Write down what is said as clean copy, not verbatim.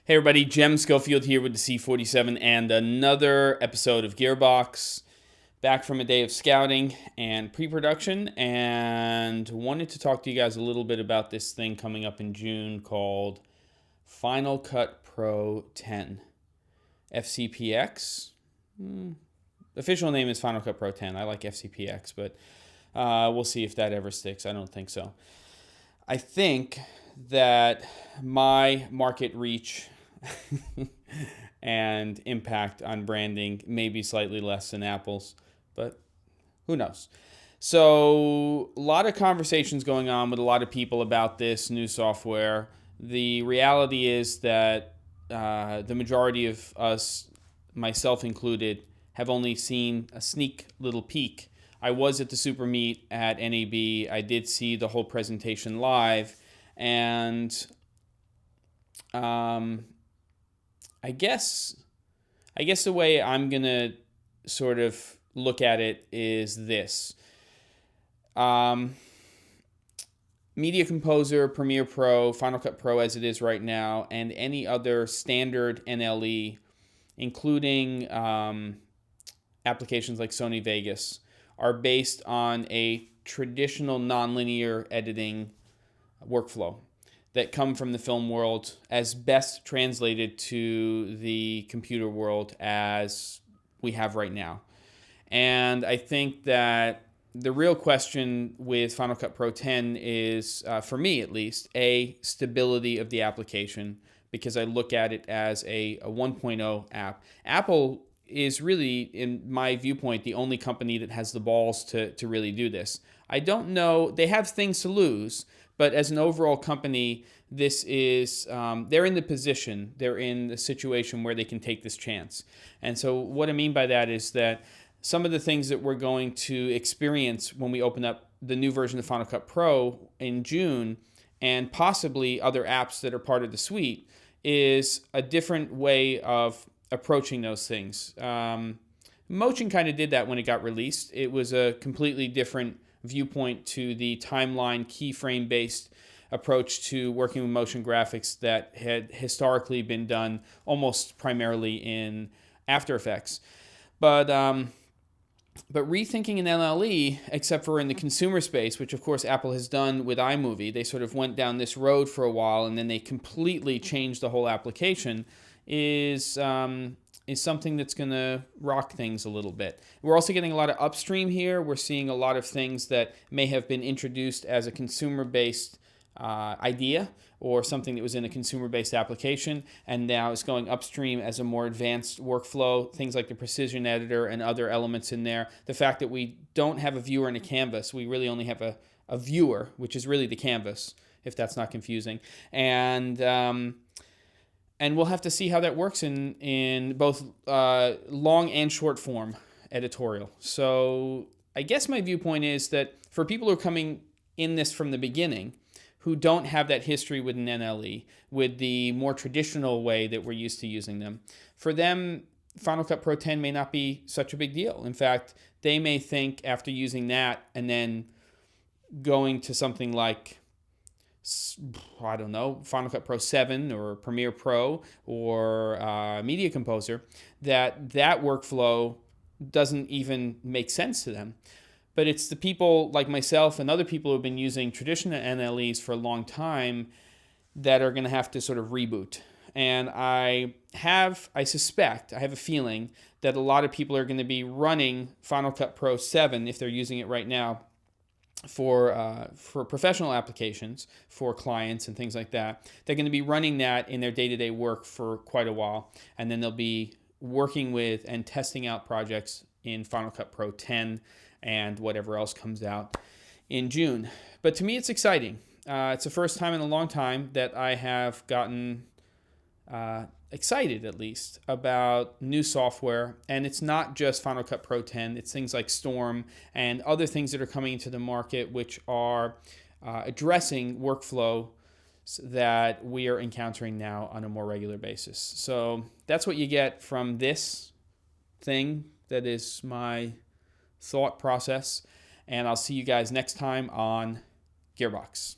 Hey everybody, Jem Schofield here with the C47 and another episode of Gearbox. Back from a day of scouting and pre-production, and wanted to talk to you guys a little bit about this thing coming up in June called Final Cut Pro 10. FCPX? Official name is Final Cut Pro 10. I like FCPX, but we'll see if that ever sticks. I don't think so. I think that my market reach and impact on branding may be slightly less than Apple's, but who knows? So a lot of conversations going on with a lot of people about this new software. The reality is that the majority of us, myself included, have only seen a sneak little peek. I was at the Super Meet at NAB. I did see the whole presentation live, and I guess the way I'm gonna sort of look at it is this. Media Composer, Premiere Pro, Final Cut Pro as it is right now, and any other standard NLE, including applications like Sony Vegas, are based on a traditional nonlinear editing workflow that come from the film world as best translated to the computer world as we have right now. And I think that the real question with Final Cut Pro 10 is, for me at least, stability of the application, because I look at it as a 1.0 app. Apple is really, in my viewpoint, the only company that has the balls to really do this. I don't know, they have things to lose, but as an overall company, this is, they're in the situation where they can take this chance. And so what I mean by that is that some of the things that we're going to experience when we open up the new version of Final Cut Pro in June, and possibly other apps that are part of the suite, is a different way of approaching those things. Motion kind of did that when it got released. It was a completely different viewpoint to the timeline keyframe based approach to working with motion graphics that had historically been done almost primarily in After Effects. But rethinking an NLE, except for in the consumer space, which of course Apple has done with iMovie, they sort of went down this road for a while and then they completely changed the whole application, is something that's going to rock things a little bit. We're also getting a lot of upstream here. We're seeing a lot of things that may have been introduced as a consumer-based idea or something that was in a consumer-based application, and now it's going upstream as a more advanced workflow, things like the precision editor and other elements in there. The fact that we don't have a viewer and a canvas, we really only have a viewer, which is really the canvas, if that's not confusing. And we'll have to see how that works in both long and short form editorial. So I guess my viewpoint is that for people who are coming in this from the beginning, who don't have that history with an NLE, with the more traditional way that we're used to using them, for them, Final Cut Pro 10 may not be such a big deal. In fact, they may think after using that and then going to something like, I don't know, Final Cut Pro 7 or Premiere Pro or Media Composer, that workflow doesn't even make sense to them. But it's the people like myself and other people who have been using traditional NLEs for a long time that are going to have to sort of reboot. And I have a feeling that a lot of people are going to be running Final Cut Pro 7, if they're using it right now, for professional applications, for clients and things like that. They're going to be running that in their day-to-day work for quite a while, and then they'll be working with and testing out projects in Final Cut Pro 10 and whatever else comes out in June. But to me, it's exciting. It's the first time in a long time that I have gotten excited, at least, about new software. And it's not just Final Cut Pro 10. It's things like Storm and other things that are coming into the market which are addressing workflow that we are encountering now on a more regular basis. So that's what you get from this thing. That is my thought process. And I'll see you guys next time on Gearbox.